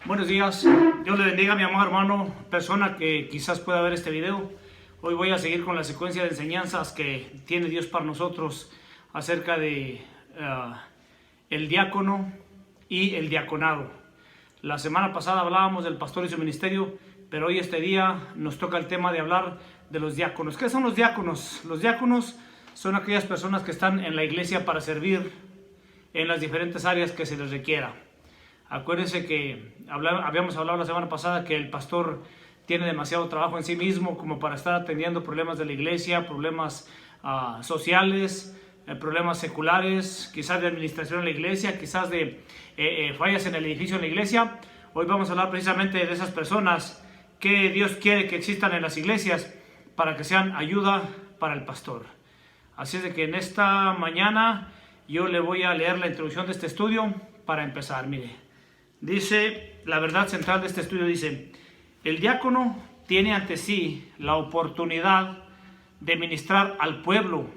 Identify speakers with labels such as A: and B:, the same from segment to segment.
A: Buenos días, Dios le bendiga a mi amado hermano, persona que quizás pueda ver este video. Hoy voy a seguir con la secuencia de enseñanzas que tiene Dios para nosotros acerca de el diácono y el diaconado. La semana pasada hablábamos del pastor y su ministerio, pero hoy este día nos toca el tema de hablar de los diáconos. ¿Qué son los diáconos? Los diáconos son aquellas personas que están en la iglesia para servir en las diferentes áreas que se les requiera. Acuérdense que habíamos hablado la semana pasada que el pastor tiene demasiado trabajo en sí mismo como para estar atendiendo problemas de la iglesia, problemas sociales, problemas seculares, quizás de administración en la iglesia, quizás de fallas en el edificio en la iglesia. Hoy vamos a hablar precisamente de esas personas que Dios quiere que existan en las iglesias para que sean ayuda para el pastor. Así es de que en esta mañana yo le voy a leer la introducción de este estudio para empezar. Mire. Dice, la verdad central de este estudio dice, el diácono tiene ante sí la oportunidad de ministrar al pueblo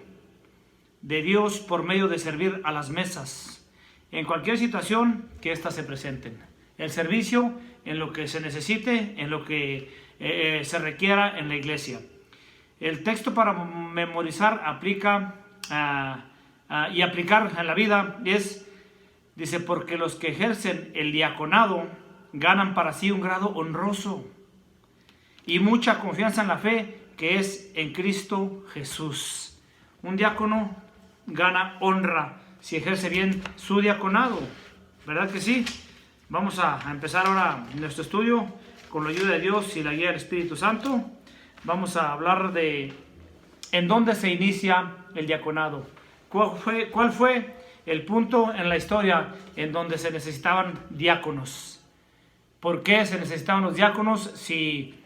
A: de Dios por medio de servir a las mesas, en cualquier situación que éstas se presenten. El servicio en lo que se necesite, en lo que se requiera en la iglesia. El texto para memorizar, aplicar en la vida es... Dice, porque los que ejercen el diaconado ganan para sí un grado honroso y mucha confianza en la fe que es en Cristo Jesús. Un diácono gana honra si ejerce bien su diaconado, ¿verdad que sí? Vamos a empezar ahora nuestro estudio con la ayuda de Dios y la guía del Espíritu Santo. Vamos a hablar de en dónde se inicia el diaconado. ¿Cuál fue el punto en la historia en donde se necesitaban diáconos? ¿Por qué se necesitaban los diáconos? Si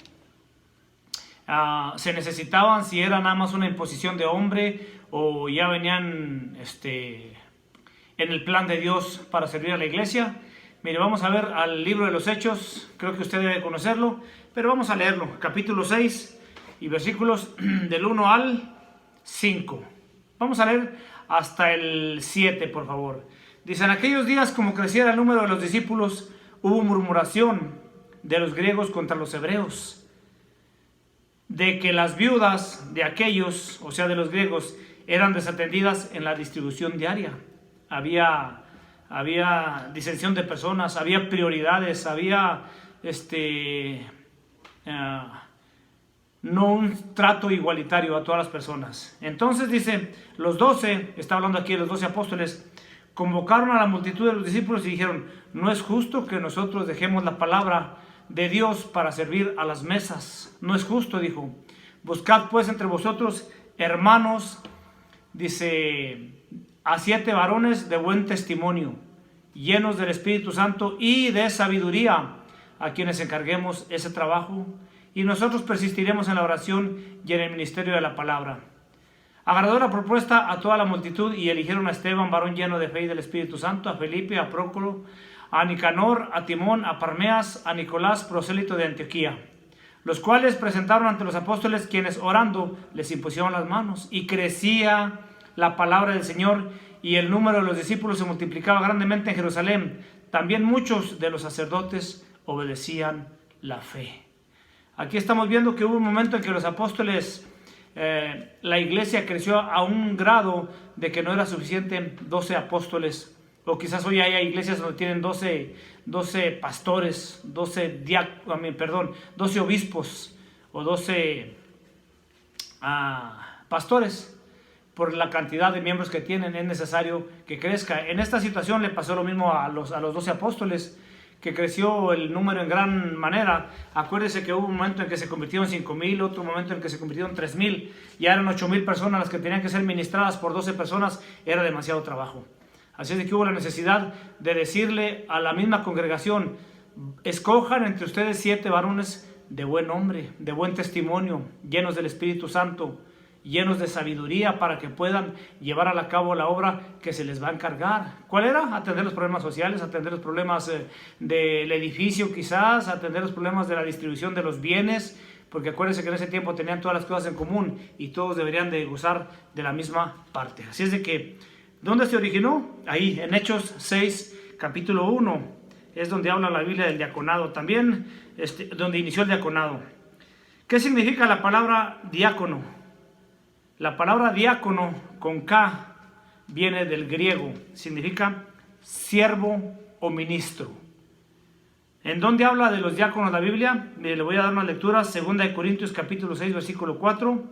A: se necesitaban, si era nada más una imposición de hombre o ya venían en el plan de Dios para servir a la iglesia. Mire, vamos a ver al libro de los Hechos, creo que usted debe conocerlo, pero vamos a leerlo, capítulo 6 y versículos del 1 al 5. Vamos a leer hasta el 7, por favor. Dice, en aquellos días, como creciera el número de los discípulos, hubo murmuración de los griegos contra los hebreos, de que las viudas de aquellos, o sea, de los griegos, eran desatendidas en la distribución diaria. Había disensión de personas, había prioridades, había no un trato igualitario a todas las personas. Entonces dice, los 12, está hablando aquí de los 12 apóstoles, convocaron a la multitud de los discípulos y dijeron, no es justo que nosotros dejemos la palabra de Dios para servir a las mesas. No es justo, dijo. Buscad pues entre vosotros hermanos, dice, a 7 varones de buen testimonio, llenos del Espíritu Santo y de sabiduría, a quienes encarguemos ese trabajo, y nosotros persistiremos en la oración y en el ministerio de la palabra. Agradó la propuesta a toda la multitud y eligieron a Esteban, varón lleno de fe y del Espíritu Santo, a Felipe, a Prócoro, a Nicanor, a Timón, a Parmeas, a Nicolás, prosélito de Antioquía, los cuales presentaron ante los apóstoles, quienes orando les impusieron las manos, y crecía la palabra del Señor, y el número de los discípulos se multiplicaba grandemente en Jerusalén. También muchos de los sacerdotes obedecían la fe. Aquí estamos viendo que hubo un momento en que los apóstoles, la iglesia creció a un grado de que no era suficiente 12 apóstoles, o quizás hoy hay iglesias donde tienen 12 pastores, 12 obispos o 12 pastores. Por la cantidad de miembros que tienen es necesario que crezca. En esta situación le pasó lo mismo a los 12 apóstoles, que creció el número en gran manera. Acuérdese que hubo un momento en que se convirtieron 5,000, otro momento en que se convirtieron 3,000, ya eran 8,000 personas las que tenían que ser ministradas por 12 personas, era demasiado trabajo. Así es de que hubo la necesidad de decirle a la misma congregación, escojan entre ustedes 7 varones de buen nombre, de buen testimonio, llenos del Espíritu Santo, llenos de sabiduría, para que puedan llevar a cabo la obra que se les va a encargar. ¿Cuál era? Atender los problemas sociales, atender los problemas del edificio quizás, atender los problemas de la distribución de los bienes, porque acuérdense que en ese tiempo tenían todas las cosas en común y todos deberían de gozar de la misma parte. Así es de que, ¿dónde se originó? Ahí, en Hechos 6, capítulo 1. es donde habla la Biblia del diaconado, también donde inició el diaconado. ¿Qué significa la palabra diácono? La palabra diácono con K viene del griego, significa siervo o ministro. ¿En dónde habla de los diáconos la Biblia? Mire, le voy a dar una lectura, 2 Corintios capítulo 6, versículo 4,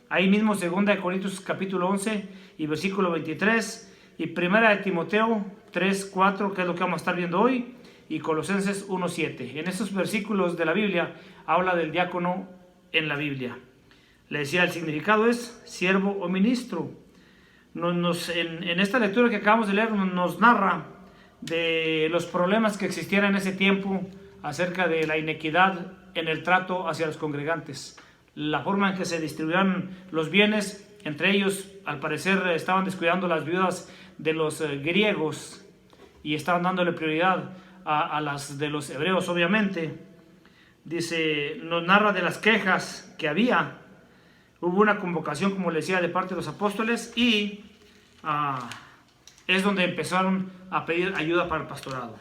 A: ahí mismo 2 Corintios capítulo 11 y versículo 23, y 1 Timoteo 3, 4, que es lo que vamos a estar viendo hoy, y Colosenses 1, 7. En estos versículos de la Biblia habla del diácono en la Biblia. Le decía, el significado es siervo o ministro. En esta lectura que acabamos de leer nos narra de los problemas que existieran en ese tiempo acerca de la inequidad en el trato hacia los congregantes, la forma en que se distribuían los bienes. Entre ellos, al parecer, estaban descuidando las viudas de los griegos y estaban dándole prioridad a las de los hebreos, obviamente. Dice, nos narra de las quejas que había. Hubo una convocación, como le decía, de parte de los apóstoles, y es donde empezaron a pedir ayuda para el pastorado.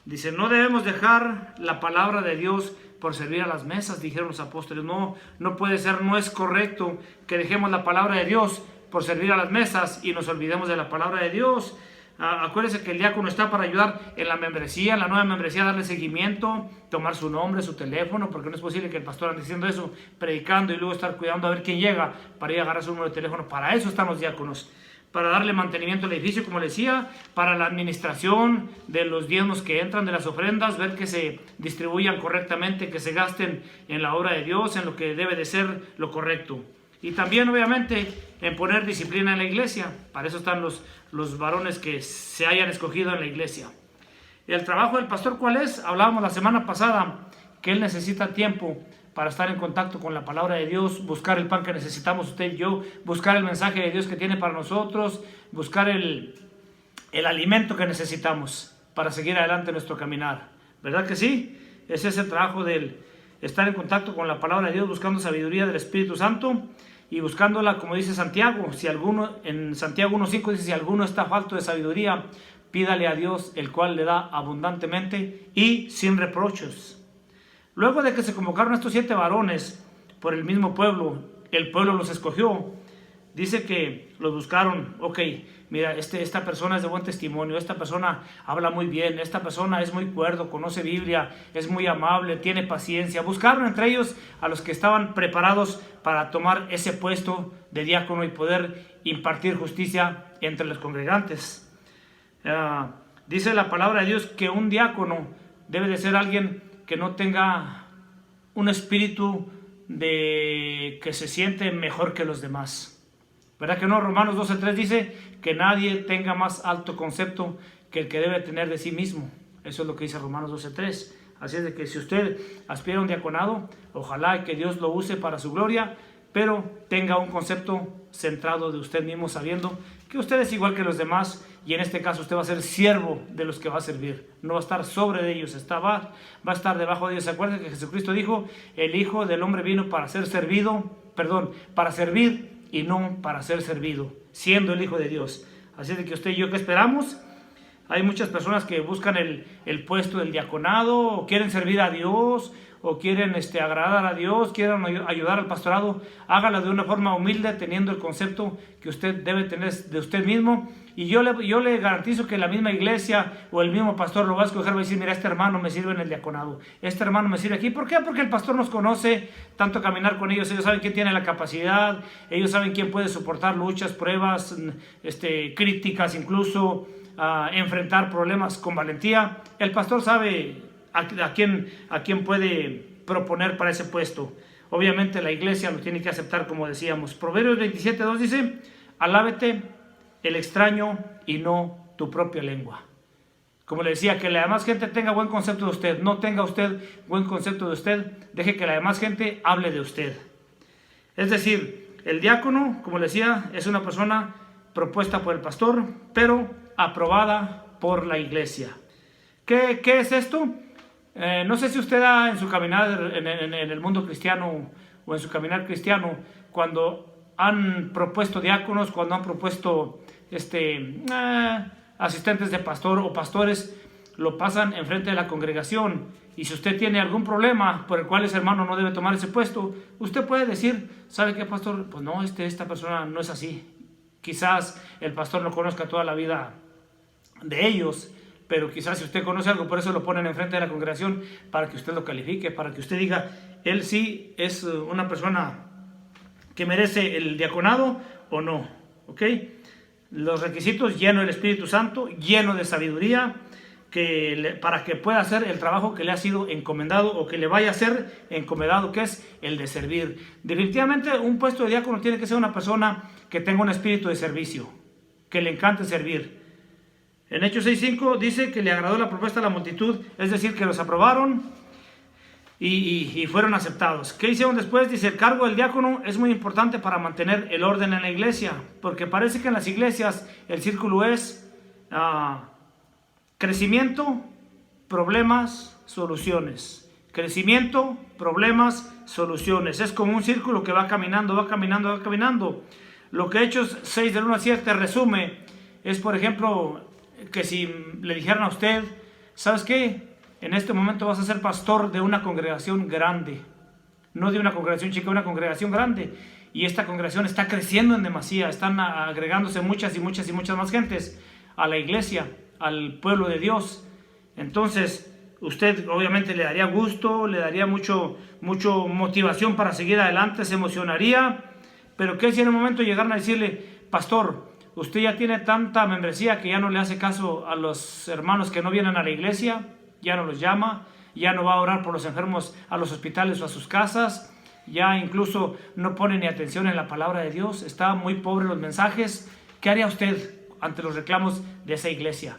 A: Dice, no debemos dejar la palabra de Dios por servir a las mesas, dijeron los apóstoles. No puede ser, no es correcto que dejemos la palabra de Dios por servir a las mesas y nos olvidemos de la palabra de Dios. Acuérdense que el diácono está para ayudar en la membresía, en la nueva membresía, darle seguimiento, tomar su nombre, su teléfono, porque no es posible que el pastor ande diciendo eso, predicando, y luego estar cuidando a ver quién llega para ir a agarrar su número de teléfono. Para eso están los diáconos, para darle mantenimiento al edificio, como le decía, para la administración de los diezmos que entran, de las ofrendas, ver que se distribuyan correctamente, que se gasten en la obra de Dios, en lo que debe de ser lo correcto. Y también, obviamente, en poner disciplina en la iglesia. Para eso están los varones que se hayan escogido en la iglesia. El trabajo del pastor, ¿cuál es? Hablábamos la semana pasada que él necesita tiempo para estar en contacto con la palabra de Dios, buscar el pan que necesitamos usted y yo, buscar el mensaje de Dios que tiene para nosotros, buscar el alimento que necesitamos para seguir adelante en nuestro caminar. ¿Verdad que sí? Ese es el trabajo de estar en contacto con la palabra de Dios, buscando sabiduría del Espíritu Santo y buscándola, como dice Santiago. En Santiago 1.5 dice, si alguno está falto de sabiduría, pídale a Dios, el cual le da abundantemente y sin reproches. Luego de que se convocaron estos 7 varones por el mismo pueblo, el pueblo los escogió. Dice que los buscaron. Ok, mira, esta persona es de buen testimonio, esta persona habla muy bien, esta persona es muy cuerdo, conoce Biblia, es muy amable, tiene paciencia. Buscaron entre ellos a los que estaban preparados para tomar ese puesto de diácono y poder impartir justicia entre los congregantes. Dice la palabra de Dios que un diácono debe de ser alguien que no tenga un espíritu de que se siente mejor que los demás. ¿Verdad que no? Romanos 12.3 dice que nadie tenga más alto concepto que el que debe tener de sí mismo. Eso es lo que dice Romanos 12.3. Así es de que si usted aspira a un diaconado, ojalá que Dios lo use para su gloria, pero tenga un concepto centrado de usted mismo, sabiendo que usted es igual que los demás, y en este caso usted va a ser siervo de los que va a servir. No va a estar sobre de ellos, va a estar debajo de ellos. ¿Se acuerdan que Jesucristo dijo, el Hijo del Hombre vino para para servir y no para ser servido, siendo el Hijo de Dios? Así de que usted y yo, ¿qué esperamos? Hay muchas personas que buscan el puesto del diaconado, o quieren servir a Dios, o quieren agradar a Dios, quieren ayudar al pastorado. Hágalo de una forma humilde, teniendo el concepto que usted debe tener de usted mismo. Y yo le garantizo que la misma iglesia o el mismo pastor lo va a escoger, va a decir, mira, este hermano me sirve en el diaconado, este hermano me sirve aquí. ¿Por qué? Porque el pastor nos conoce, tanto caminar con ellos saben quién tiene la capacidad, ellos saben quién puede soportar luchas, pruebas, críticas, incluso enfrentar problemas con valentía. El pastor sabe a quién puede proponer para ese puesto. Obviamente la iglesia lo tiene que aceptar, como decíamos. Proverbios 27.2 dice, alábete el extraño y no tu propia lengua. Como le decía, que la demás gente tenga buen concepto de usted. No tenga usted buen concepto de usted, deje que la demás gente hable de usted. Es decir, el diácono, como le decía, es una persona propuesta por el pastor, pero aprobada por la iglesia. ¿Qué es esto? No sé si usted en su caminar en el mundo cristiano o en su caminar cristiano, cuando han propuesto diáconos, cuando han propuesto asistentes de pastor o pastores, lo pasan enfrente de la congregación. Y si usted tiene algún problema por el cual ese hermano no debe tomar ese puesto, usted puede decir, ¿sabe qué, pastor? Pues no, esta persona no es así. Quizás el pastor no conozca toda la vida de ellos, pero quizás si usted conoce algo, por eso lo ponen enfrente de la congregación, para que usted lo califique, para que usted diga, él sí es una persona que merece el diaconado o no, ¿ok? Los requisitos: lleno del Espíritu Santo, lleno de sabiduría, para que pueda hacer el trabajo que le ha sido encomendado o que le vaya a ser encomendado, que es el de servir. Definitivamente un puesto de diácono tiene que ser una persona que tenga un espíritu de servicio, que le encante servir. En Hechos 6:5 dice que le agradó la propuesta a la multitud, es decir, que los aprobaron y fueron aceptados. ¿Qué hicieron después? Dice, el cargo del diácono es muy importante para mantener el orden en la iglesia, porque parece que en las iglesias el círculo es crecimiento, problemas, soluciones. Crecimiento, problemas, soluciones. Es como un círculo que va caminando, va caminando, va caminando. Lo que Hechos 6 del 1 al 7 resume es, por ejemplo, que si le dijeran a usted, ¿sabes qué? En este momento vas a ser pastor de una congregación grande, no de una congregación chica, una congregación grande, y esta congregación está creciendo en demasía, están agregándose muchas y muchas y muchas más gentes a la iglesia, al pueblo de Dios. Entonces usted obviamente le daría gusto, le daría mucho motivación para seguir adelante, se emocionaría. Pero ¿qué si en un momento llegaran a decirle, pastor, usted ya tiene tanta membresía que ya no le hace caso a los hermanos que no vienen a la iglesia, ya no los llama, ya no va a orar por los enfermos a los hospitales o a sus casas, ya incluso no pone ni atención en la palabra de Dios, está muy pobre los mensajes? ¿Qué haría usted ante los reclamos de esa iglesia?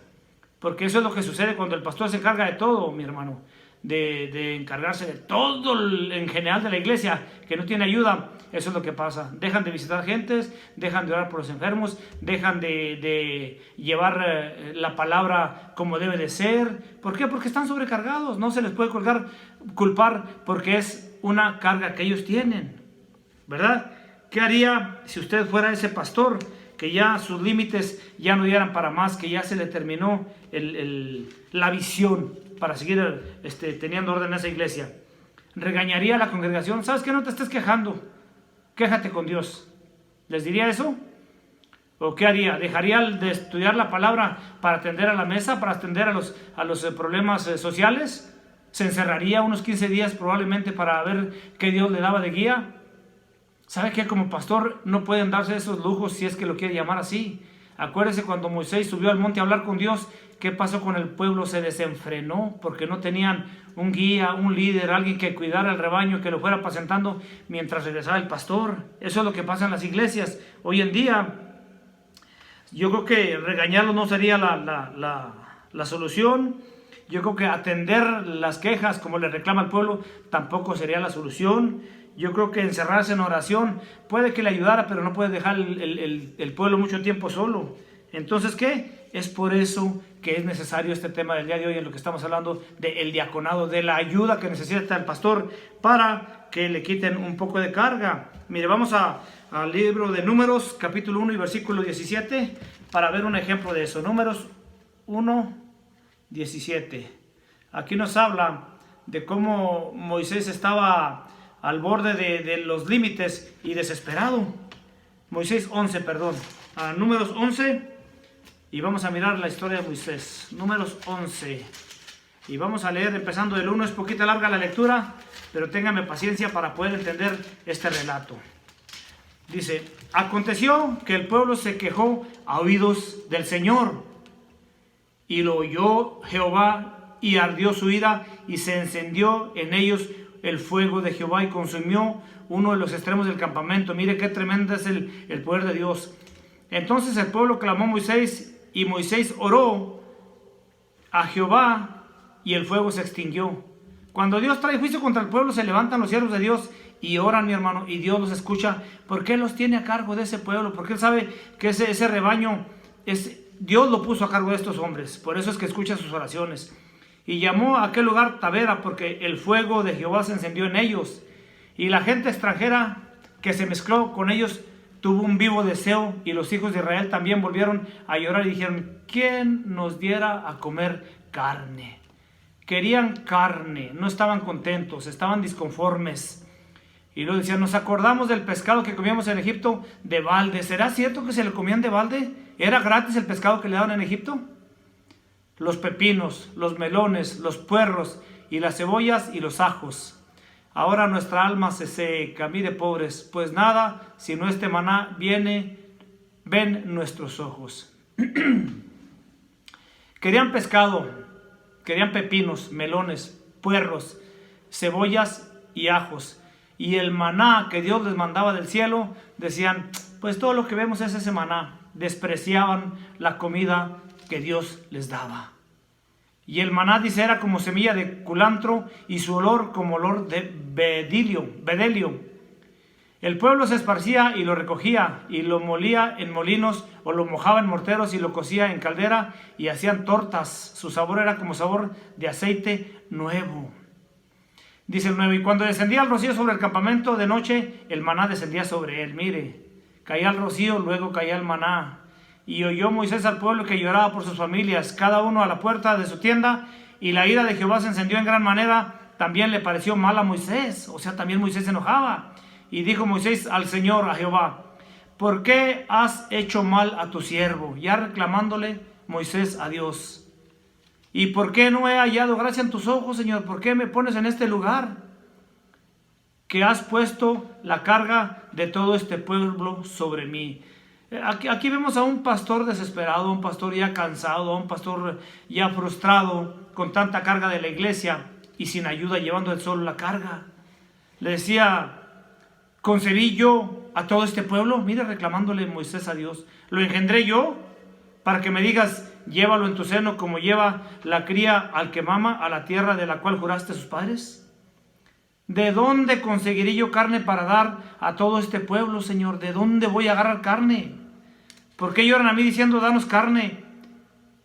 A: Porque eso es lo que sucede cuando el pastor se encarga de todo, mi hermano, de encargarse de todo en general de la iglesia, que no tiene ayuda. Eso es lo que pasa. Dejan de visitar gentes, dejan de orar por los enfermos, dejan de llevar la palabra como debe de ser. ¿Por qué? Porque están sobrecargados. No se les puede culpar porque es una carga que ellos tienen, ¿verdad? ¿Qué haría si usted fuera ese pastor que ya sus límites ya no dieran para más, que ya se le terminó la visión para seguir teniendo orden en esa iglesia? ¿Regañaría a la congregación? ¿Sabes qué? No te estés quejando, quéjate con Dios. ¿Les diría eso? ¿O qué haría? ¿Dejaría de estudiar la palabra para atender a la mesa, para atender a los problemas sociales? ¿Se encerraría unos 15 días probablemente para ver qué Dios le daba de guía? ¿Sabe qué? Como pastor no pueden darse esos lujos, si es que lo quiere llamar así. Acuérdese cuando Moisés subió al monte a hablar con Dios, ¿qué pasó con el pueblo? Se desenfrenó porque no tenían un guía, un líder, alguien que cuidara el rebaño, que lo fuera apacentando mientras regresaba el pastor. Eso es lo que pasa en las iglesias hoy en día. Yo creo que regañarlos no sería la solución. Yo creo que atender las quejas como le reclama el pueblo tampoco sería la solución. Yo creo que encerrarse en oración puede que le ayudara, pero no puede dejar el pueblo mucho tiempo solo. Entonces, ¿qué? Es por eso que es necesario este tema del día de hoy, en lo que estamos hablando del diaconado, de la ayuda que necesita el pastor para que le quiten un poco de carga. Mire, vamos al libro de Números, capítulo 1 y versículo 17, para ver un ejemplo de eso. Números 1, 17. Aquí nos habla de cómo Moisés estaba al borde de los límites y desesperado. Números 11, y vamos a mirar la historia de Moisés. Números 11, y vamos a leer empezando del 1. Es poquita larga la lectura, pero téngame paciencia para poder entender este relato. Dice, aconteció que el pueblo se quejó a oídos del Señor, y lo oyó Jehová, y ardió su ira, y se encendió en ellos el fuego de Jehová, y consumió uno de los extremos del campamento. Mire qué tremendo es el poder de Dios. Entonces el pueblo clamó a Moisés, y Moisés oró a Jehová, y el fuego se extinguió. Cuando Dios trae juicio contra el pueblo, se levantan los siervos de Dios y oran, mi hermano, y Dios los escucha, porque Él los tiene a cargo de ese pueblo, porque Él sabe que ese rebaño, Dios lo puso a cargo de estos hombres. Por eso es que escucha sus oraciones. Y llamó a aquel lugar Tabera, porque el fuego de Jehová se encendió en ellos. Y la gente extranjera que se mezcló con ellos tuvo un vivo deseo, y los hijos de Israel también volvieron a llorar y dijeron, ¿quién nos diera a comer carne. Querían carne, no estaban contentos, estaban disconformes. Y luego decían, nos acordamos del pescado que comíamos en Egipto de balde. ¿Será cierto que se le comían de balde? ¿Era gratis el pescado que le daban en Egipto? Los pepinos, los melones, los puerros y las cebollas y los ajos. Ahora nuestra alma se seca, mire pobres, pues nada, sino este maná ven nuestros ojos. Querían pescado, querían pepinos, melones, puerros, cebollas y ajos. Y el maná que Dios les mandaba del cielo, decían, pues todo lo que vemos es ese maná. Despreciaban la comida que Dios les daba. Y el maná, dice, era como semilla de culantro y su olor como olor de bedelio. El pueblo se esparcía y lo recogía y lo molía en molinos o lo mojaba en morteros y lo cocía en caldera y hacían tortas. Su sabor era como sabor de aceite nuevo. Dice el 9, y cuando descendía el rocío sobre el campamento de noche, el maná descendía sobre él. Mire, caía el rocío, luego caía el maná. Y oyó Moisés al pueblo que lloraba por sus familias, cada uno a la puerta de su tienda, y la ira de Jehová se encendió en gran manera. También le pareció mal a Moisés, o sea, también Moisés se enojaba. Y dijo Moisés al Señor, a Jehová, ¿por qué has hecho mal a tu siervo? Ya reclamándole Moisés a Dios. ¿Y por qué no he hallado gracia en tus ojos, Señor? ¿Por qué me pones en este lugar? Que has puesto la carga de todo este pueblo sobre mí. Aquí vemos a un pastor desesperado, a un pastor ya cansado, a un pastor ya frustrado con tanta carga de la iglesia y sin ayuda, llevando él solo la carga. Le decía, concebí yo a todo este pueblo, mira, reclamándole Moisés a Dios, lo engendré yo para que me digas, llévalo en tu seno como lleva la cría al que mama a la tierra de la cual juraste a sus padres. ¿De dónde conseguiré yo carne para dar a todo este pueblo, Señor? ¿De dónde voy a agarrar carne? ¿Por qué lloran a mí diciendo, danos carne,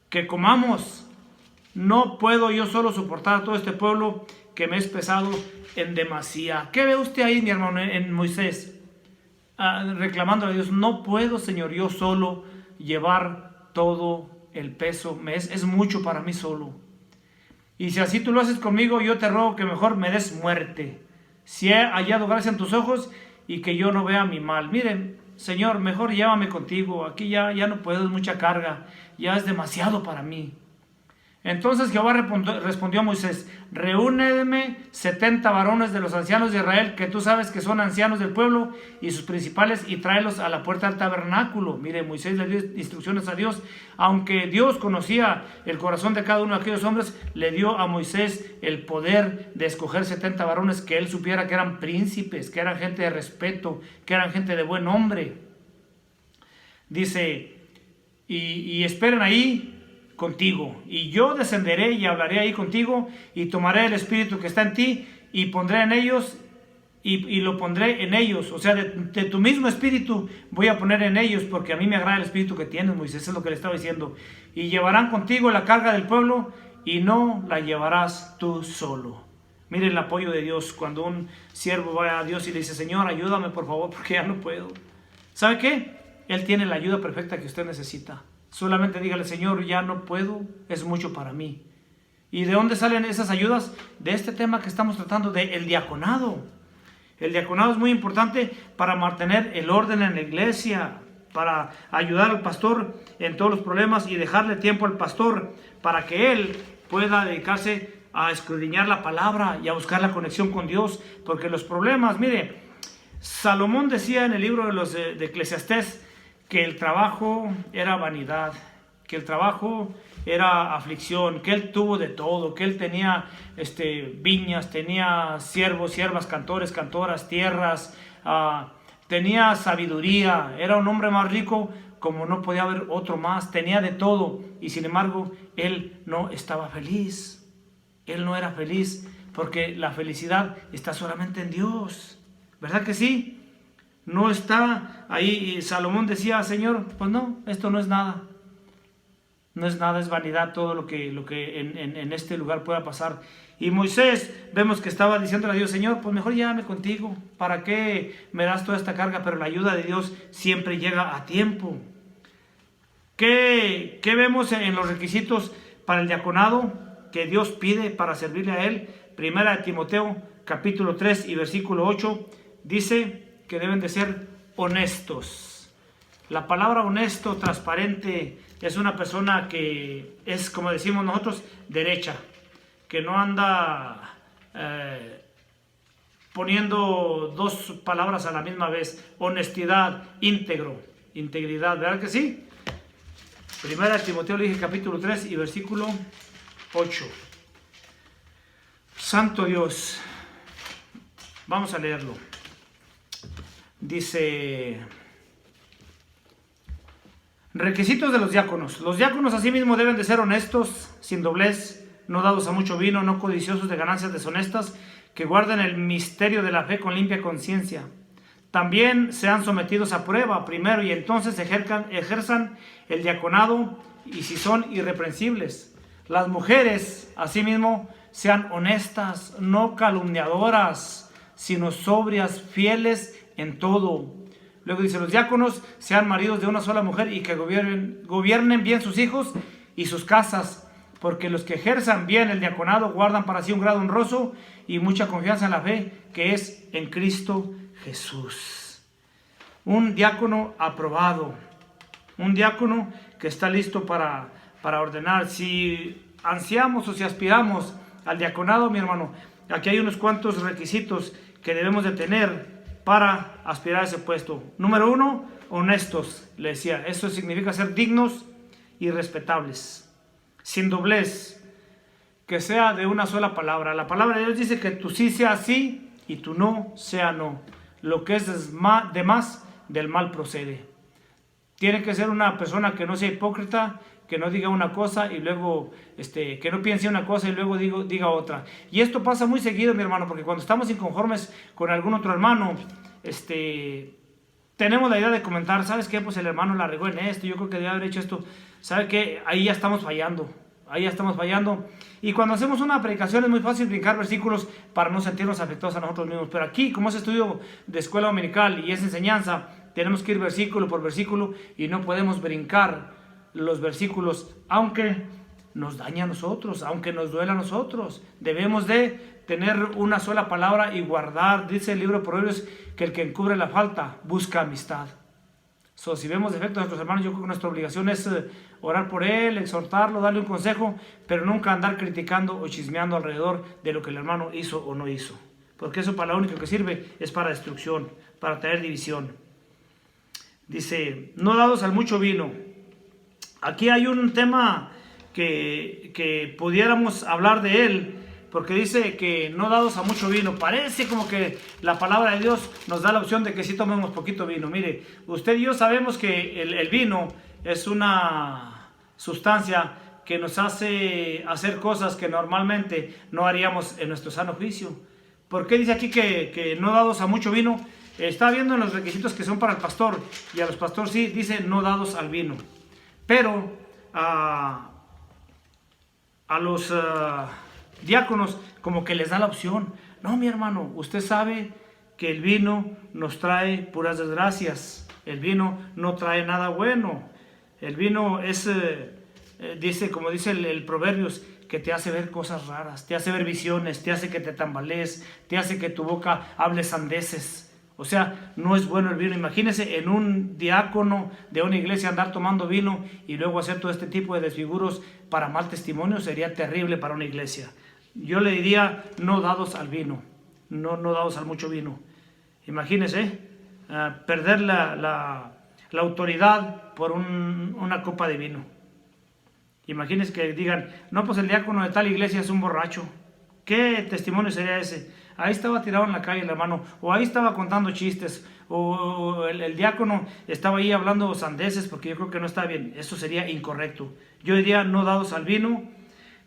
A: que comamos? No puedo yo solo soportar a todo este pueblo que me es pesado en demasía. ¿Qué ve usted ahí, mi hermano, en Moisés? Reclamando a Dios, no puedo, Señor, yo solo llevar todo el peso. Es mucho para mí solo. Y si así tú lo haces conmigo, yo te ruego que mejor me des muerte. Si he hallado gracia en tus ojos y que yo no vea mi mal. Miren, Señor, mejor llévame contigo. Aquí ya no puedo, es mucha carga. Ya es demasiado para mí. Entonces Jehová respondió a Moisés, reúneme 70 varones de los ancianos de Israel, que tú sabes que son ancianos del pueblo y sus principales, y tráelos a la puerta del tabernáculo. Mire, Moisés le dio instrucciones a Dios. Aunque Dios conocía el corazón de cada uno de aquellos hombres, le dio a Moisés el poder de escoger 70 varones que él supiera que eran príncipes, que eran gente de respeto, que eran gente de buen nombre. Dice, y esperen ahí contigo, y yo descenderé y hablaré ahí contigo, y tomaré el espíritu que está en ti, y pondré en ellos, y lo pondré en ellos, o sea, de tu mismo espíritu voy a poner en ellos, porque a mí me agrada el espíritu que tienes, Moisés, es lo que le estaba diciendo, y llevarán contigo la carga del pueblo, y no la llevarás tú solo. Mire el apoyo de Dios, cuando un siervo va a Dios y le dice, Señor, ayúdame por favor, porque ya no puedo. ¿Sabe qué? Él tiene la ayuda perfecta que usted necesita. Solamente dígale, Señor, ya no puedo, es mucho para mí. ¿Y de dónde salen esas ayudas? De este tema que estamos tratando, del diaconado. El diaconado es muy importante para mantener el orden en la iglesia, para ayudar al pastor en todos los problemas y dejarle tiempo al pastor para que él pueda dedicarse a escudriñar la palabra y a buscar la conexión con Dios. Porque los problemas, mire, Salomón decía en el libro de Eclesiastés, que el trabajo era vanidad, que el trabajo era aflicción, que él tuvo de todo, que él tenía viñas, tenía siervos, siervas, cantores, cantoras, tierras, tenía sabiduría, era un hombre más rico como no podía haber otro más, tenía de todo, y sin embargo él no estaba feliz, él no era feliz, porque la felicidad está solamente en Dios, ¿verdad que sí? No está ahí. Salomón decía, Señor, pues no, esto no es nada. No es nada, es vanidad todo lo que en este lugar pueda pasar. Y Moisés, vemos que estaba diciéndole a Dios, Señor, pues mejor llévame contigo. ¿Para qué me das toda esta carga? Pero la ayuda de Dios siempre llega a tiempo. ¿Qué vemos en los requisitos para el diaconado que Dios pide para servirle a Él. Primera de Timoteo, capítulo 3 y versículo 8, dice que deben de ser honestos. La palabra honesto, transparente, es una persona que es, como decimos nosotros, derecha, que no anda poniendo dos palabras a la misma vez. Honestidad, íntegro, integridad, ¿verdad que sí? Primera de Timoteo, le dije, capítulo 3 y versículo 8. Santo Dios, vamos a leerlo. Dice: requisitos de los diáconos. Los diáconos asimismo deben de ser honestos, sin doblez, no dados a mucho vino, no codiciosos de ganancias deshonestas, que guarden el misterio de la fe con limpia conciencia. También sean sometidos a prueba primero y entonces ejerzan el diaconado, y si son irreprensibles. Las mujeres asimismo sean honestas, no calumniadoras, sino sobrias, fieles en todo. Luego dice: los diáconos sean maridos de una sola mujer y que gobiernen bien sus hijos y sus casas, porque los que ejerzan bien el diaconado guardan para sí un grado honroso y mucha confianza en la fe que es en Cristo Jesús. Un diácono aprobado, un diácono que está listo para ordenar. Si ansiamos o si aspiramos al diaconado, mi hermano, aquí hay unos cuantos requisitos que debemos de tener para aspirar a ese puesto. Número 1, honestos, le decía. Eso significa ser dignos y respetables, sin doblez, que sea de una sola palabra. La palabra de Dios dice que tu sí sea sí y tu no sea no. Lo que es de más, del mal procede. Tiene que ser una persona que no sea hipócrita, que no diga una cosa y luego, que no piense una cosa y luego diga otra. Y esto pasa muy seguido, mi hermano, porque cuando estamos inconformes con algún otro hermano, tenemos la idea de comentar: ¿sabes qué? Pues el hermano la regó en esto, yo creo que debe haber hecho esto. ¿Sabe qué? Ahí ya estamos fallando. Y cuando hacemos una predicación es muy fácil brincar versículos para no sentirnos afectados a nosotros mismos. Pero aquí, como es estudio de escuela dominical y es enseñanza, tenemos que ir versículo por versículo y no podemos brincar los versículos, aunque nos daña a nosotros, aunque nos duela a nosotros. Debemos de tener una sola palabra y guardar. Dice el libro de Proverbios que el que encubre la falta busca amistad. Si vemos defectos de nuestros hermanos, yo creo que nuestra obligación es orar por él, exhortarlo, darle un consejo, pero nunca andar criticando o chismeando alrededor de lo que el hermano hizo o no hizo, porque eso para lo único que sirve es para destrucción, para traer división. Dice: no dados al mucho vino. Aquí hay un tema que pudiéramos hablar de él, porque dice que no dados a mucho vino. Parece como que la palabra de Dios nos da la opción de que sí tomemos poquito vino. Mire, usted y yo sabemos que el vino es una sustancia que nos hace hacer cosas que normalmente no haríamos en nuestro sano juicio. ¿Por qué dice aquí que no dados a mucho vino? Está viendo en los requisitos que son para el pastor, y a los pastores sí dice no dados al vino. Pero a los diáconos como que les da la opción. No, mi hermano, usted sabe que el vino nos trae puras desgracias. El vino no trae nada bueno. El vino es, dice, como dice el Proverbios, que te hace ver cosas raras, te hace ver visiones, te hace que te tambalees, te hace que tu boca hable sandeces. O sea, no es bueno el vino. Imagínese en un diácono de una iglesia andar tomando vino y luego hacer todo este tipo de desfiguros para mal testimonio. Sería terrible para una iglesia. Yo le diría no dados al vino, no dados al mucho vino. Imagínese perder la autoridad por una copa de vino. Imagínese que digan: no, pues el diácono de tal iglesia es un borracho. ¿Qué testimonio sería ese? Ahí estaba tirado en la calle el hermano, o ahí estaba contando chistes, o el diácono estaba ahí hablando sandeces, porque yo creo que no está bien. Eso sería incorrecto. Yo diría no dados al vino.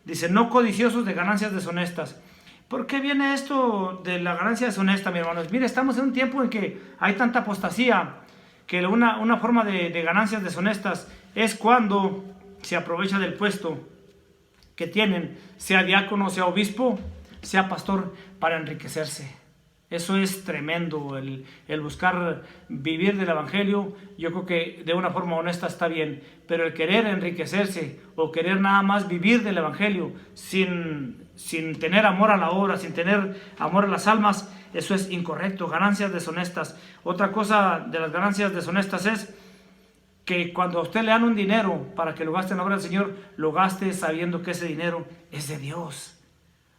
A: Dice: no codiciosos de ganancias deshonestas. ¿Por qué viene esto de la ganancia deshonesta, mi hermano? Mire, estamos en un tiempo en que hay tanta apostasía, que una forma de ganancias deshonestas es cuando se aprovecha del puesto que tienen, sea diácono, sea obispo, sea pastor, para enriquecerse. Eso es tremendo, el buscar vivir del Evangelio. Yo creo que de una forma honesta está bien, pero el querer enriquecerse o querer nada más vivir del Evangelio sin tener amor a la obra, sin tener amor a las almas, eso es incorrecto. Ganancias deshonestas. Otra cosa de las ganancias deshonestas es que cuando a usted le dan un dinero para que lo gaste en la obra del Señor, lo gaste sabiendo que ese dinero es de Dios.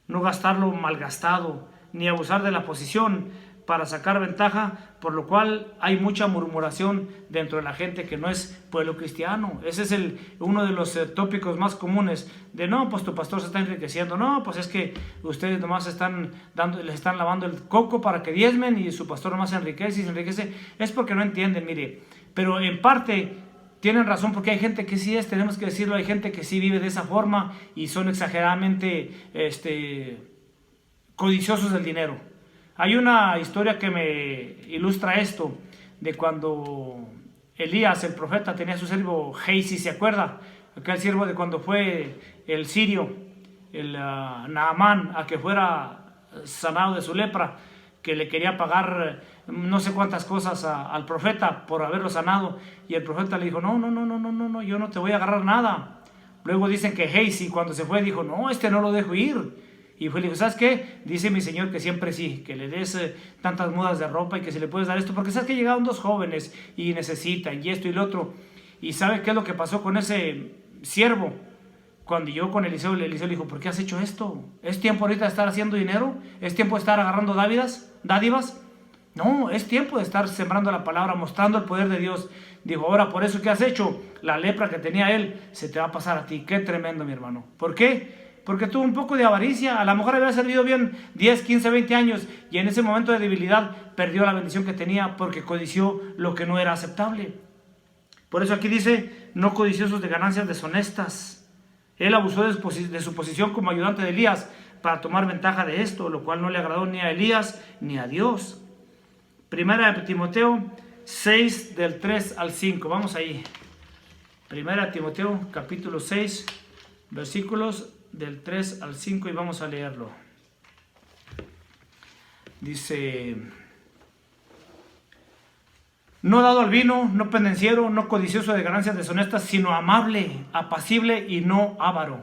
A: No gastarlo malgastado, ni abusar de la posición para sacar ventaja, por lo cual hay mucha murmuración dentro de la gente que no es pueblo cristiano. Ese es uno de los tópicos más comunes de no, pues tu pastor se está enriqueciendo, no, pues es que ustedes nomás les están lavando el coco para que diezmen y su pastor nomás se enriquece y se enriquece. Es porque no entienden, mire, pero en parte tienen razón, porque hay gente que sí es, tenemos que decirlo, hay gente que sí vive de esa forma y son exageradamente codiciosos del dinero. Hay una historia que me ilustra esto, de cuando Elías, el profeta, tenía a su siervo Gehazi, ¿se acuerda? Aquel siervo de cuando fue el sirio, el Naamán, a que fuera sanado de su lepra, que le quería pagar no sé cuántas cosas al profeta por haberlo sanado, y el profeta le dijo, no, yo no te voy a agarrar nada. Luego dicen que Gehazi, cuando se fue, dijo, no, no lo dejo ir. Y fue, le dijo, ¿sabes qué? Dice mi señor que siempre sí, que le des tantas mudas de ropa y que si le puedes dar esto, porque sabes que llegaron dos jóvenes y necesitan y esto y lo otro. ¿Y sabe qué es lo que pasó con ese siervo? Cuando llegó con Eliseo, Eliseo le dijo, ¿por qué has hecho esto? ¿Es tiempo ahorita de estar haciendo dinero? ¿Es tiempo de estar agarrando dádivas? No, es tiempo de estar sembrando la palabra, mostrando el poder de Dios. Dijo, ahora por eso que has hecho, la lepra que tenía él, se te va a pasar a ti. Qué tremendo, mi hermano. ¿Por qué? Porque tuvo un poco de avaricia. A lo mejor había servido bien 10, 15, 20 años y en ese momento de debilidad perdió la bendición que tenía porque codició lo que no era aceptable. Por eso aquí dice, no codiciosos de ganancias deshonestas. Él abusó de su posición como ayudante de Elías para tomar ventaja de esto, lo cual no le agradó ni a Elías ni a Dios. Primera de Timoteo 6 del 3 al 5. Vamos ahí. Primera de Timoteo capítulo 6 versículos del 3 al 5 y vamos a leerlo. Dice, no dado al vino, no pendenciero, no codicioso de ganancias deshonestas, sino amable, apacible y no avaro,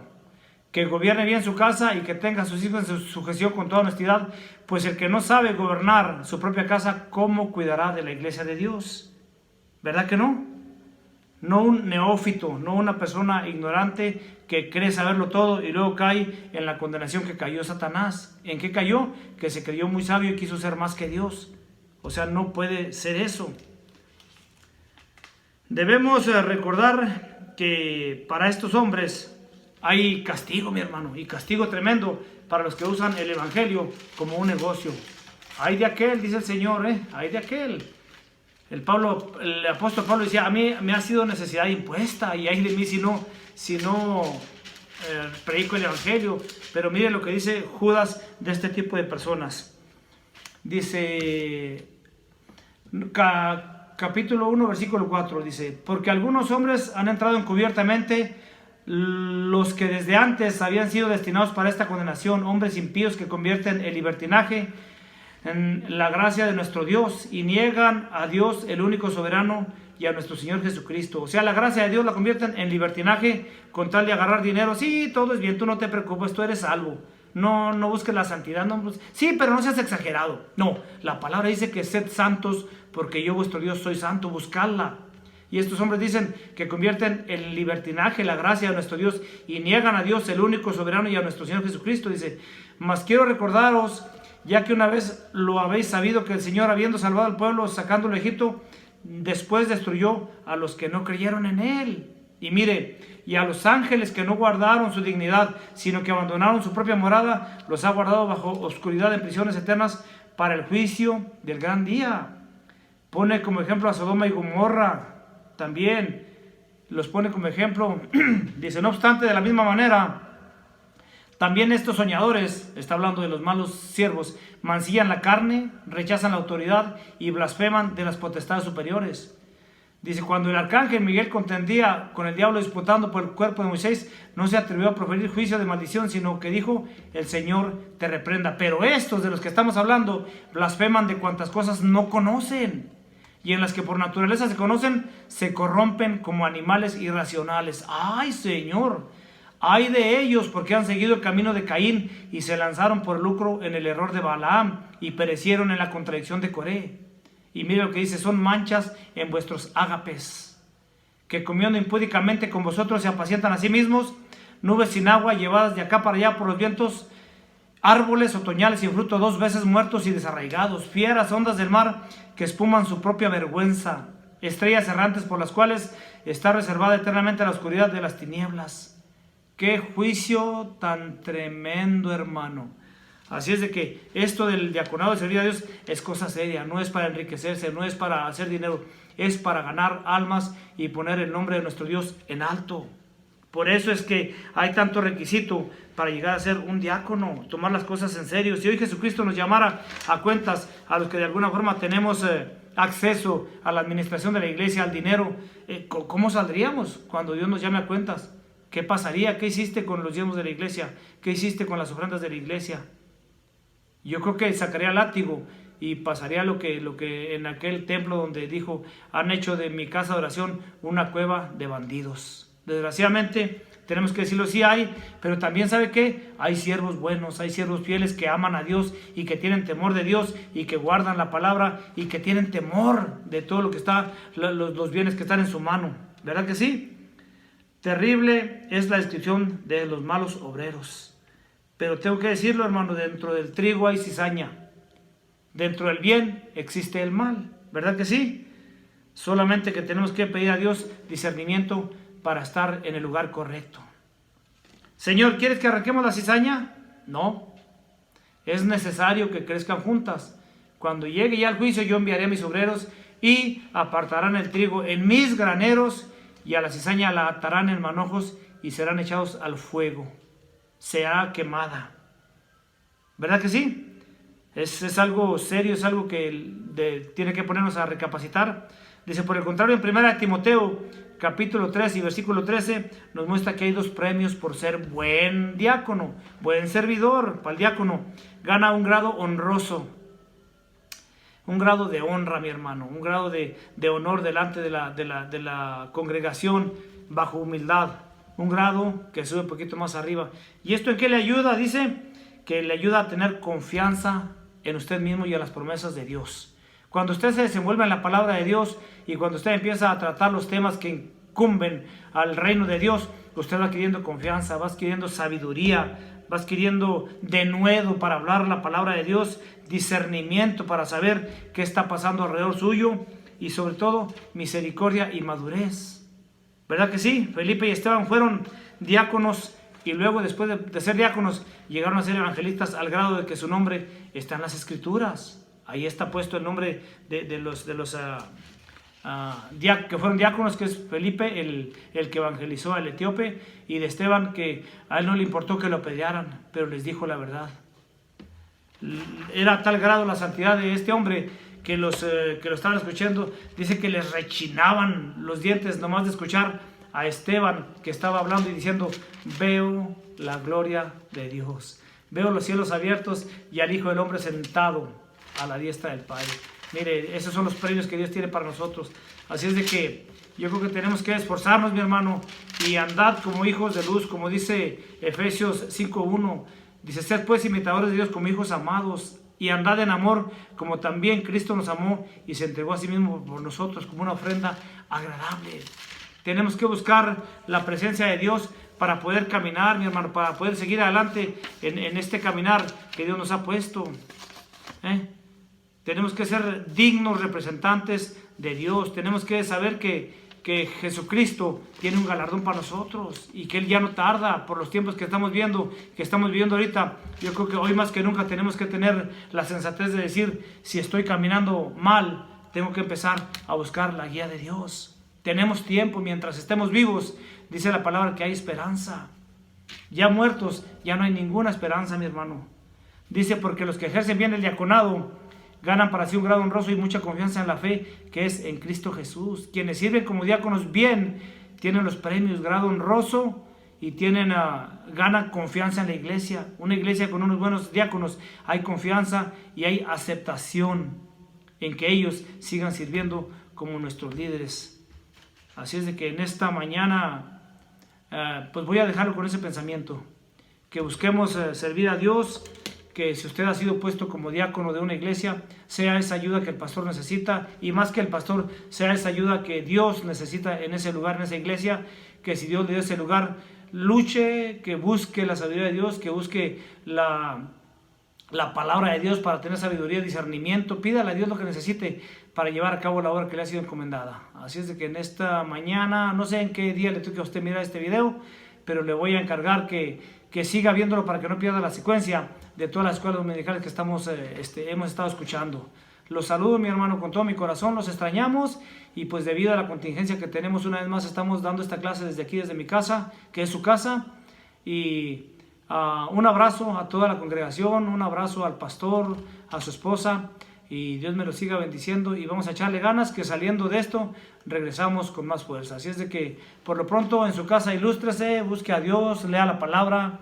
A: que gobierne bien su casa y que tenga a sus hijos en sujeción con toda honestidad, pues el que no sabe gobernar su propia casa, ¿cómo cuidará de la iglesia de Dios? ¿Verdad que no? No un neófito, no una persona ignorante que cree saberlo todo y luego cae en la condenación que cayó Satanás. ¿En qué cayó? Que se creyó muy sabio y quiso ser más que Dios. O sea, no puede ser eso. Debemos recordar que para estos hombres hay castigo, mi hermano, y castigo tremendo para los que usan el evangelio como un negocio. Hay de aquel, dice el Señor, hay de aquel. El apóstol Pablo decía, a mí me ha sido necesidad impuesta y hay de mí si no predico el evangelio. Pero mire lo que dice Judas de este tipo de personas. Dice, capítulo 1, versículo 4, dice, porque algunos hombres han entrado encubiertamente, los que desde antes habían sido destinados para esta condenación, hombres impíos que convierten el libertinaje en la gracia de nuestro Dios y niegan a Dios, el único soberano, y a nuestro Señor Jesucristo. O sea, la gracia de Dios la convierten en libertinaje con tal de agarrar dinero. Sí, todo es bien, tú no te preocupes, tú eres salvo. No busques la santidad. No, sí, pero no seas exagerado. No, la palabra dice que sed santos porque yo vuestro Dios soy santo, buscadla. Y estos hombres dicen que convierten en libertinaje la gracia de nuestro Dios y niegan a Dios, el único soberano, y a nuestro Señor Jesucristo. Dice, mas quiero recordaros, ya que una vez lo habéis sabido, que el Señor, habiendo salvado al pueblo, sacándolo de Egipto, después destruyó a los que no creyeron en Él. Y mire, y a los ángeles que no guardaron su dignidad, sino que abandonaron su propia morada, los ha guardado bajo oscuridad en prisiones eternas para el juicio del gran día. Pone como ejemplo a Sodoma y Gomorra, también los pone como ejemplo. Dice, no obstante, de la misma manera, también estos soñadores, está hablando de los malos siervos, mancillan la carne, rechazan la autoridad y blasfeman de las potestades superiores. Dice, cuando el arcángel Miguel contendía con el diablo disputando por el cuerpo de Moisés, no se atrevió a proferir juicio de maldición, sino que dijo, el Señor te reprenda. Pero estos de los que estamos hablando blasfeman de cuantas cosas no conocen, y en las que por naturaleza se conocen, se corrompen como animales irracionales. ¡Ay, Señor! ¡Ay de ellos! Porque han seguido el camino de Caín y se lanzaron por lucro en el error de Balaam y perecieron en la contradicción de Coré. Y mira lo que dice, son manchas en vuestros ágapes, que comiendo impúdicamente con vosotros se apacientan a sí mismos, nubes sin agua llevadas de acá para allá por los vientos, árboles otoñales sin fruto 2 veces muertos y desarraigados, fieras ondas del mar que espuman su propia vergüenza, estrellas errantes por las cuales está reservada eternamente la oscuridad de las tinieblas. ¡Qué juicio tan tremendo, hermano! Así es de que esto del diaconado de servir a Dios es cosa seria, no es para enriquecerse, no es para hacer dinero, es para ganar almas y poner el nombre de nuestro Dios en alto. Por eso es que hay tanto requisito para llegar a ser un diácono, tomar las cosas en serio. Si hoy Jesucristo nos llamara a cuentas, a los que de alguna forma tenemos acceso a la administración de la iglesia, al dinero, ¿cómo saldríamos cuando Dios nos llame a cuentas? ¿Qué pasaría? ¿Qué hiciste con los diezmos de la iglesia? ¿Qué hiciste con las ofrendas de la iglesia? Yo creo que sacaría látigo y pasaría lo que en aquel templo donde dijo, han hecho de mi casa de oración una cueva de bandidos. Desgraciadamente, tenemos que decirlo, sí hay, pero también ¿sabe qué? Hay siervos buenos, hay siervos fieles que aman a Dios y que tienen temor de Dios y que guardan la palabra y que tienen temor de todo lo que está, los bienes que están en su mano. ¿Verdad que sí? Terrible es la descripción de los malos obreros. Pero tengo que decirlo, hermano, dentro del trigo hay cizaña. Dentro del bien existe el mal. ¿Verdad que sí? Solamente que tenemos que pedir a Dios discernimiento para estar en el lugar correcto. Señor, ¿quieres que arranquemos la cizaña? No. Es necesario que crezcan juntas. Cuando llegue ya el juicio, yo enviaré a mis obreros y apartarán el trigo en mis graneros y a la cizaña la atarán en manojos y serán echados al fuego. Será quemada. ¿Verdad que sí? Es algo serio, es algo que tiene que ponernos a recapacitar. Dice, por el contrario, en 1 Timoteo, capítulo 3 y versículo 13, nos muestra que hay 2 premios por ser buen diácono, buen servidor. Para el diácono gana un grado honroso, un grado de honra, mi hermano, un grado de honor delante de la congregación, bajo humildad, un grado que sube un poquito más arriba. ¿Y esto en qué le ayuda? Dice que le ayuda a tener confianza en usted mismo y a las promesas de Dios. Cuando usted se desenvuelve en la palabra de Dios y cuando usted empieza a tratar los temas que incumben al reino de Dios, usted va adquiriendo confianza, va adquiriendo sabiduría, va adquiriendo denuedo para hablar la palabra de Dios, discernimiento para saber qué está pasando alrededor suyo y sobre todo misericordia y madurez. ¿Verdad que sí? Felipe y Esteban fueron diáconos y luego después de ser diáconos llegaron a ser evangelistas al grado de que su nombre está en las Escrituras. Ahí está puesto el nombre de los que fueron diáconos, que es Felipe, el que evangelizó al etíope, y de Esteban, que a él no le importó que lo apedrearan, pero les dijo la verdad. Era a tal grado la santidad de este hombre que lo estaban escuchando, dice que les rechinaban los dientes nomás de escuchar a Esteban, que estaba hablando y diciendo, veo la gloria de Dios, veo los cielos abiertos y al Hijo del Hombre sentado a la diestra del Padre. Mire, esos son los premios que Dios tiene para nosotros. Así es de que yo creo que tenemos que esforzarnos, mi hermano, y andad como hijos de luz, como dice Efesios 5:1. Dice, sed pues imitadores de Dios como hijos amados, y andad en amor, como también Cristo nos amó y se entregó a sí mismo por nosotros como una ofrenda agradable. Tenemos que buscar la presencia de Dios para poder caminar, mi hermano, para poder seguir adelante en este caminar que Dios nos ha puesto. Tenemos que ser dignos representantes de Dios. Tenemos que saber que Jesucristo tiene un galardón para nosotros y que Él ya no tarda por los tiempos que estamos viviendo ahorita. Yo creo que hoy más que nunca tenemos que tener la sensatez de decir, si estoy caminando mal, tengo que empezar a buscar la guía de Dios. Tenemos tiempo, mientras estemos vivos, dice la palabra que hay esperanza. Ya muertos, ya no hay ninguna esperanza, mi hermano. Dice, porque los que ejercen bien el diaconado ganan para sí un grado honroso y mucha confianza en la fe que es en Cristo Jesús. Quienes sirven como diáconos bien tienen los premios, grado honroso, y ganan confianza en la iglesia. Una iglesia con unos buenos diáconos, hay confianza y hay aceptación en que ellos sigan sirviendo como nuestros líderes. Así es de que en esta mañana pues voy a dejarlo con ese pensamiento, que busquemos servir a Dios, que si usted ha sido puesto como diácono de una iglesia, sea esa ayuda que el pastor necesita, y más que el pastor, sea esa ayuda que Dios necesita en ese lugar, en esa iglesia, que si Dios le dio ese lugar, luche, que busque la sabiduría de Dios, que busque la palabra de Dios para tener sabiduría y discernimiento. Pídale a Dios lo que necesite para llevar a cabo la obra que le ha sido encomendada. Así es de que en esta mañana, no sé en qué día le toque a usted mirar este video, pero le voy a encargar que siga viéndolo para que no pierda la secuencia de todas las escuelas dominicales que hemos estado escuchando. Los saludo, mi hermano, con todo mi corazón, los extrañamos, y pues debido a la contingencia que tenemos, una vez más estamos dando esta clase desde aquí, desde mi casa, que es su casa, y un abrazo a toda la congregación, un abrazo al pastor, a su esposa, y Dios me lo siga bendiciendo, y vamos a echarle ganas, que saliendo de esto regresamos con más fuerza. Así es de que por lo pronto en su casa ilústrese, busque a Dios, lea la palabra,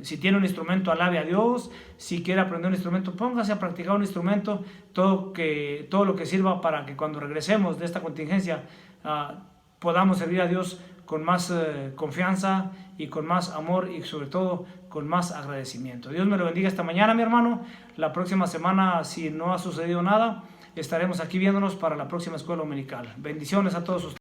A: si tiene un instrumento, alabe a Dios. Si quiere aprender un instrumento, póngase a practicar un instrumento, todo lo que sirva para que cuando regresemos de esta contingencia podamos servir a Dios con más confianza y con más amor, y sobre todo con más agradecimiento. Dios me lo bendiga esta mañana, mi hermano. La próxima semana, si no ha sucedido nada, estaremos aquí viéndonos para la próxima escuela dominical. Bendiciones a todos ustedes.